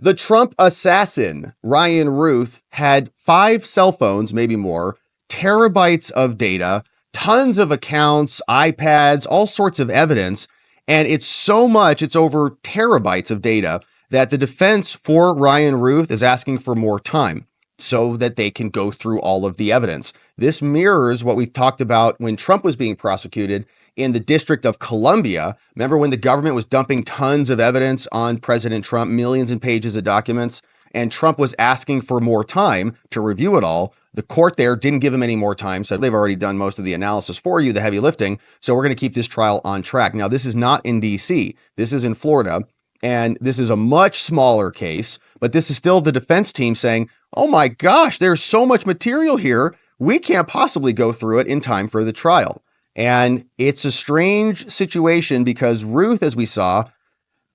The Trump assassin, Ryan Ruth, had 5 cell phones, maybe more, terabytes of data, tons of accounts, iPads, all sorts of evidence. And it's so much, it's over terabytes of data that the defense for Ryan Ruth is asking for more time so that they can go through all of the evidence. This mirrors what we talked about when Trump was being prosecuted in the District of Columbia. Remember when the government was dumping tons of evidence on President Trump, millions of pages of documents, and Trump was asking for more time to review it all. The court there didn't give him any more time, so they've already done most of the analysis for you, the heavy lifting, so we're going to keep this trial on track. Now, this is not in D.C., this is in Florida, and this is a much smaller case, but this is still the defense team saying, oh my gosh, there's so much material here, we can't possibly go through it in time for the trial. And it's a strange situation because Ruth, as we saw,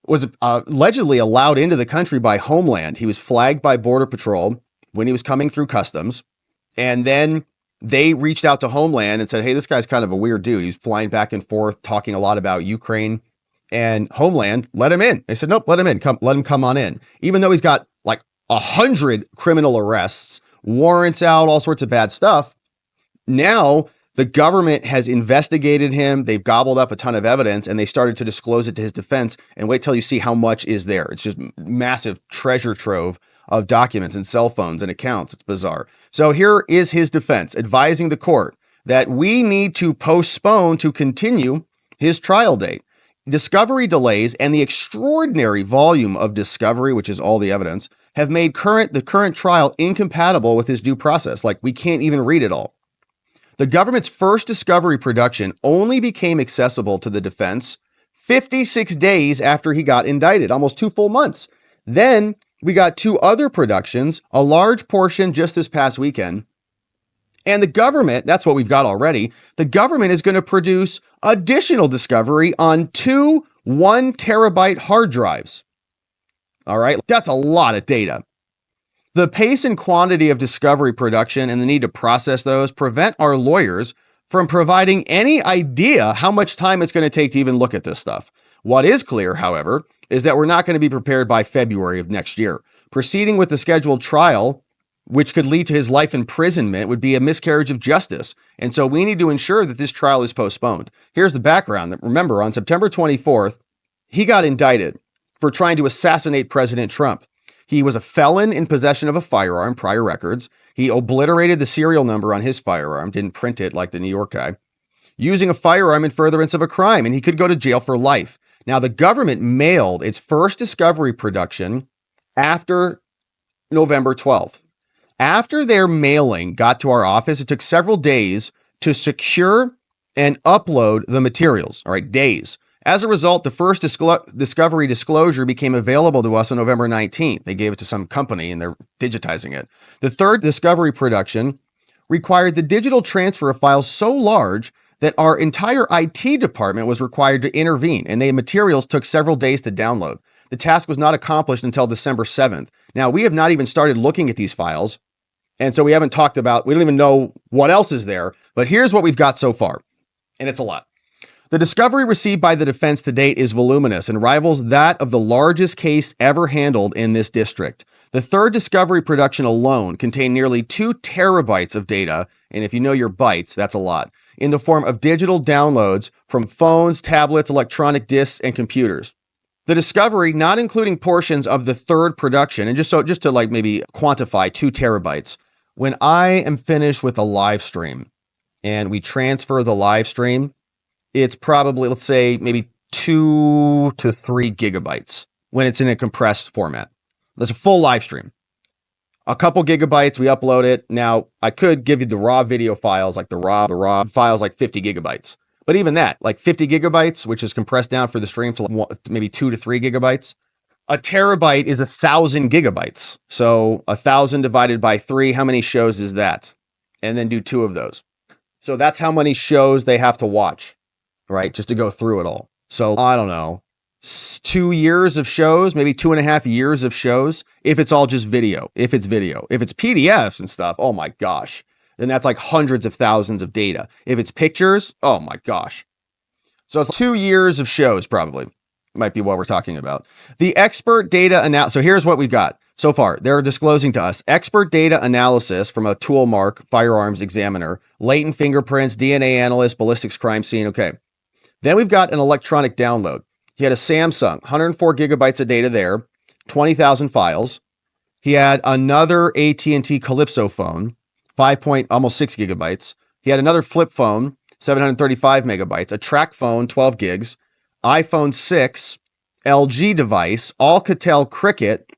was allegedly allowed into the country by Homeland. He was flagged by Border Patrol when he was coming through customs. And then they reached out to Homeland and said, hey, this guy's kind of a weird dude. He's flying back and forth, talking a lot about Ukraine. And Homeland let him in. They said, nope, let him in. Let him come on in. Even though he's got like 100 criminal arrests, warrants out, all sorts of bad stuff. Now the government has investigated him. They've gobbled up a ton of evidence and they started to disclose it to his defense. And wait till you see how much is there. It's just massive treasure trove of documents and cell phones and accounts. It's bizarre. So here is his defense advising the court that we need to postpone to continue his trial date. Discovery delays and the extraordinary volume of discovery, which is all the evidence, have made the current trial incompatible with his due process. Like we can't even read it all. The government's first discovery production only became accessible to the defense 56 days after he got indicted, almost 2 full months. Then we got 2 other productions, a large portion just this past weekend. And the government, that's what we've got already, the government is going to produce additional discovery on 2 1-terabyte hard drives. All right, that's a lot of data. The pace and quantity of discovery production and the need to process those prevent our lawyers from providing any idea how much time it's going to take to even look at this stuff. What is clear, however, is that we're not going to be prepared by February of next year. Proceeding with the scheduled trial, which could lead to his life imprisonment, would be a miscarriage of justice. And so we need to ensure that this trial is postponed. Here's the background. Remember, on September 24th, he got indicted for trying to assassinate President Trump. He was a felon in possession of a firearm, prior records. He obliterated the serial number on his firearm, didn't print it like the New York guy, using a firearm in furtherance of a crime, and he could go to jail for life. Now, the government mailed its first discovery production after November 12th. After their mailing got to our office, it took several days to secure and upload the materials. All right, days. As a result, the first discovery disclosure became available to us on November 19th. They gave it to some company and they're digitizing it. The third discovery production required the digital transfer of files so large that our entire IT department was required to intervene, and the materials took several days to download. The task was not accomplished until December 7th. Now, we have not even started looking at these files, and so we don't even know what else is there, but here's what we've got so far, and it's a lot. The discovery received by the defense to date is voluminous and rivals that of the largest case ever handled in this district. The third discovery production alone contained nearly 2 terabytes of data, and if you know your bytes, that's a lot, in the form of digital downloads from phones, tablets, electronic disks, and computers. The discovery, not including portions of the third production, and just to like maybe quantify 2 terabytes, when I am finished with a live stream and we transfer the live stream, it's probably, let's say, maybe 2 to 3 gigabytes when it's in a compressed format. That's a full live stream. A couple gigabytes, we upload it. Now, I could give you the raw video files, like the raw files, like 50 gigabytes. But even that, like 50 gigabytes, which is compressed down for the stream to maybe 2 to 3 gigabytes. A terabyte is 1,000 gigabytes. So 1,000 divided by 3, how many shows is that? And then do 2 of those. So that's how many shows they have to watch, right? Just to go through it all. So I don't know, 2 years of shows, maybe 2.5 years of shows. If it's all just video, if it's PDFs and stuff, oh my gosh, then that's like hundreds of thousands of data. If it's pictures, oh my gosh. So it's 2 years of shows probably. might be what we're talking about. The expert data analysis. So here's what we've got so far. They're disclosing to us expert data analysis from a tool mark firearms examiner, latent fingerprints, DNA analyst, ballistics crime scene. Okay. Then we've got an electronic download. He had a Samsung, 104 gigabytes of data there, 20,000 files. He had another AT&T Calypso phone, almost 6 gigabytes. He had another flip phone, 735 megabytes, a track phone, 12 gigs, iPhone 6, LG device, Alcatel Cricket.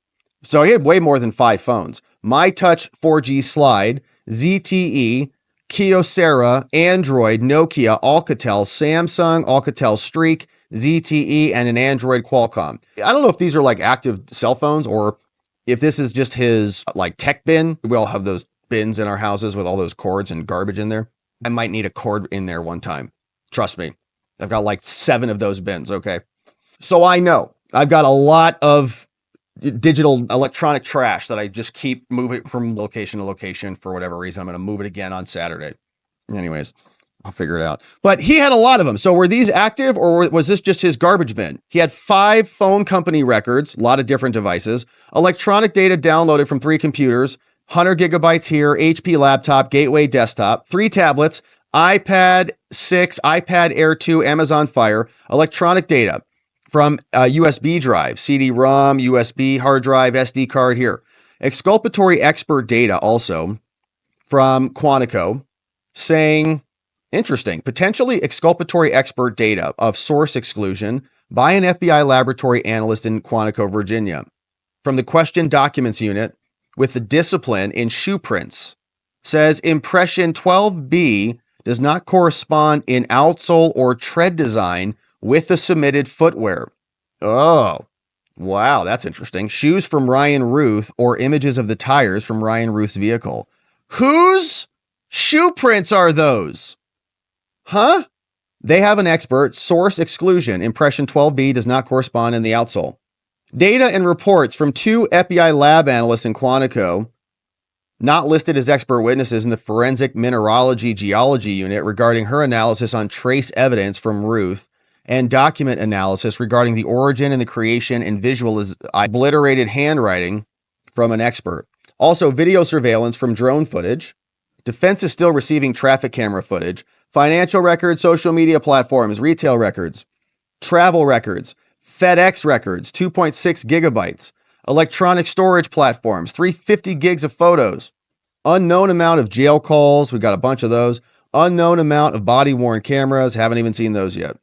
So he had way more than 5 phones. MyTouch 4G Slide, ZTE, Kyocera, Android, Nokia, Alcatel, Samsung, Alcatel Streak, ZTE, and an Android Qualcomm. I don't know if these are like active cell phones or if this is just his like tech bin. We all have those bins in our houses with all those cords and garbage in there. I might need a cord in there one time. Trust me. I've got like 7 of those bins. Okay. So I know I've got a lot of digital electronic trash that I just keep moving from location to location for whatever reason. I'm going to move it again on Saturday. Anyways, I'll figure it out. But he had a lot of them. So were these active or was this just his garbage bin? He had 5 phone company records, a lot of different devices, electronic data downloaded from 3 computers, 100 gigabytes here, HP laptop, Gateway desktop, 3 tablets, iPad 6, iPad Air 2, Amazon Fire, electronic data from USB drive, CD-ROM, USB hard drive, SD card here. Exculpatory expert data also from Quantico saying, interesting, potentially exculpatory expert data of source exclusion by an FBI laboratory analyst in Quantico, Virginia. From the Question Documents Unit with the discipline in shoe prints says impression 12B does not correspond in outsole or tread design with the submitted footwear. Oh, wow, that's interesting. Shoes from Ryan Ruth or images of the tires from Ryan Ruth's vehicle. Whose shoe prints are those? Huh? They have an expert, source exclusion. Impression 12B does not correspond in the outsole. Data and reports from 2 FBI lab analysts in Quantico, not listed as expert witnesses in the Forensic Mineralogy Geology Unit regarding her analysis on trace evidence from Ruth and document analysis regarding the origin and the creation and obliterated handwriting from an expert. Also, video surveillance from drone footage. Defense is still receiving traffic camera footage. Financial records, social media platforms, retail records, travel records, FedEx records, 2.6 gigabytes, electronic storage platforms, 350 gigs of photos, unknown amount of jail calls. We've got a bunch of those. Unknown amount of body-worn cameras. Haven't even seen those yet.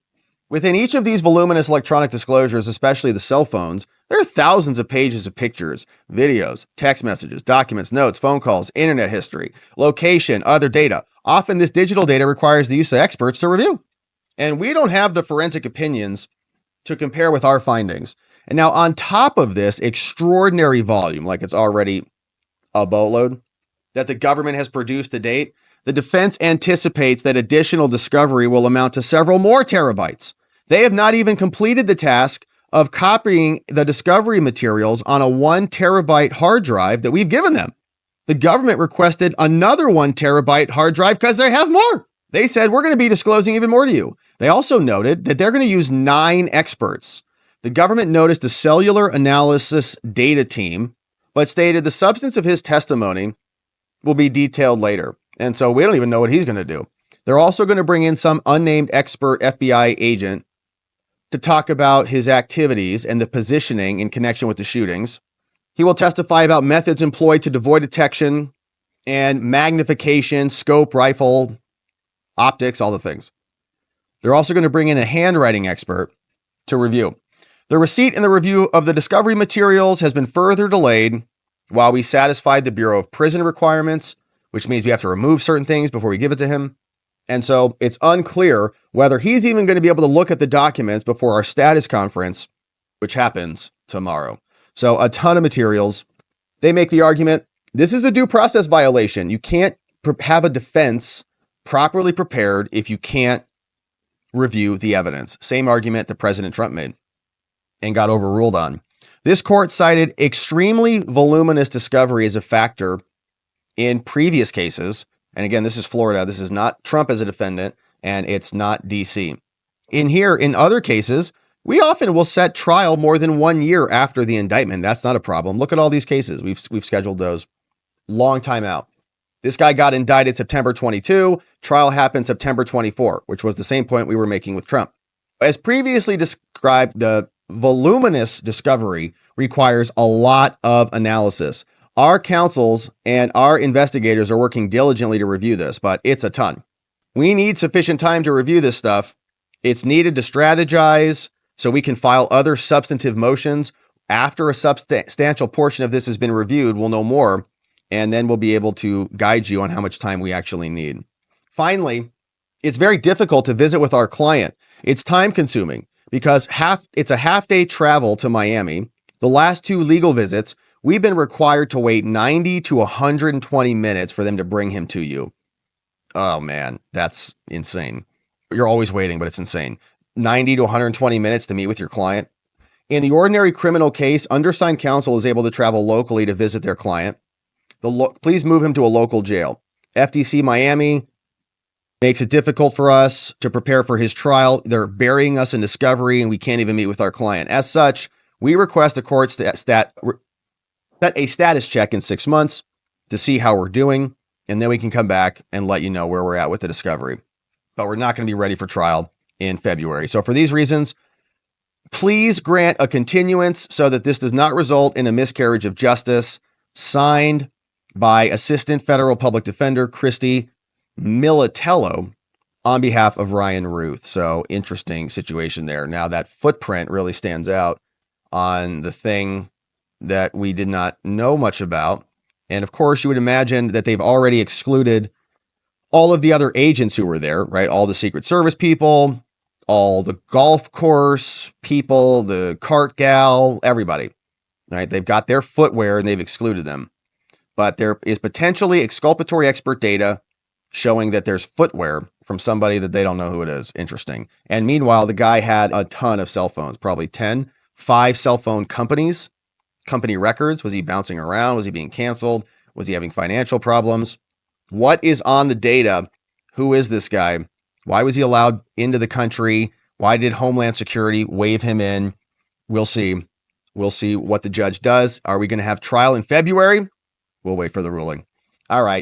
Within each of these voluminous electronic disclosures, especially the cell phones, there are thousands of pages of pictures, videos, text messages, documents, notes, phone calls, internet history, location, other data. Often this digital data requires the use of experts to review. And we don't have the forensic opinions to compare with our findings. And now on top of this extraordinary volume, like it's already a boatload, that the government has produced to date, the defense anticipates that additional discovery will amount to several more terabytes. They have not even completed the task of copying the discovery materials on a 1 terabyte hard drive that we've given them. The government requested another 1 terabyte hard drive because they have more. They said, we're going to be disclosing even more to you. They also noted that they're going to use 9 experts. The government noticed a cellular analysis data team, but stated the substance of his testimony will be detailed later. And so we don't even know what he's going to do. They're also going to bring in some unnamed expert FBI agent to talk about his activities and the positioning in connection with the shootings. He will testify about methods employed to devoid detection and magnification, scope, rifle, optics, all the things. They're also going to bring in a handwriting expert to review. The receipt and the review of the discovery materials has been further delayed while we satisfied the Bureau of Prison requirements, which means we have to remove certain things before we give it to him. And so it's unclear whether he's even going to be able to look at the documents before our status conference, which happens tomorrow. So a ton of materials. They make the argument, this is a due process violation. You can't have a defense properly prepared if you can't review the evidence. Same argument that President Trump made and got overruled on. This court cited extremely voluminous discovery as a factor in previous cases. And again, this is Florida. This is not Trump as a defendant, and it's not DC. In other cases, We often will set trial more than 1 year after the indictment. That's not a problem. Look at all these cases. We've scheduled those long time out. This guy got indicted September 22. Trial happened September 24, which was the same point we were making with Trump. As previously described, the voluminous discovery requires a lot of analysis. Our counsels and our investigators are working diligently to review this, but it's a ton. We need sufficient time to review this stuff. It's needed to strategize so we can file other substantive motions. After a substantial portion of this has been reviewed, we'll know more, and then we'll be able to guide you on how much time we actually need. Finally, it's very difficult to visit with our client. It's time consuming because it's a half-day travel to Miami. The last 2 legal visits, we've been required to wait 90 to 120 minutes for them to bring him to you. Oh man, that's insane. You're always waiting, but it's insane. 90 to 120 minutes to meet with your client. In the ordinary criminal case, undersigned counsel is able to travel locally to visit their client. Please move him to a local jail. FTC Miami makes it difficult for us to prepare for his trial. They're burying us in discovery and we can't even meet with our client. As such, we request a court set a status check in 6 months to see how we're doing. And then we can come back and let you know where we're at with the discovery. But we're not going to be ready for trial in February. So for these reasons, please grant a continuance so that this does not result in a miscarriage of justice. Signed by Assistant Federal Public Defender Christy Militello on behalf of Ryan Ruth. So interesting situation there. Now that footprint really stands out on the thing that we did not know much about. And of course, you would imagine that they've already excluded all of the other agents who were there, right? All the Secret Service people, all the golf course people, the cart gal, everybody, right? They've got their footwear and they've excluded them. But there is potentially exculpatory expert data showing that there's footwear from somebody that they don't know who it is. Interesting. And meanwhile, the guy had a ton of cell phones, probably 5 cell phone companies. Company records. Was he bouncing around? Was he being canceled? Was he having financial problems? What is on the data? Who is this guy? Why was he allowed into the country? Why did Homeland Security wave him in? We'll see. We'll see what the judge does. Are we going to have trial in February? We'll wait for the ruling. All right.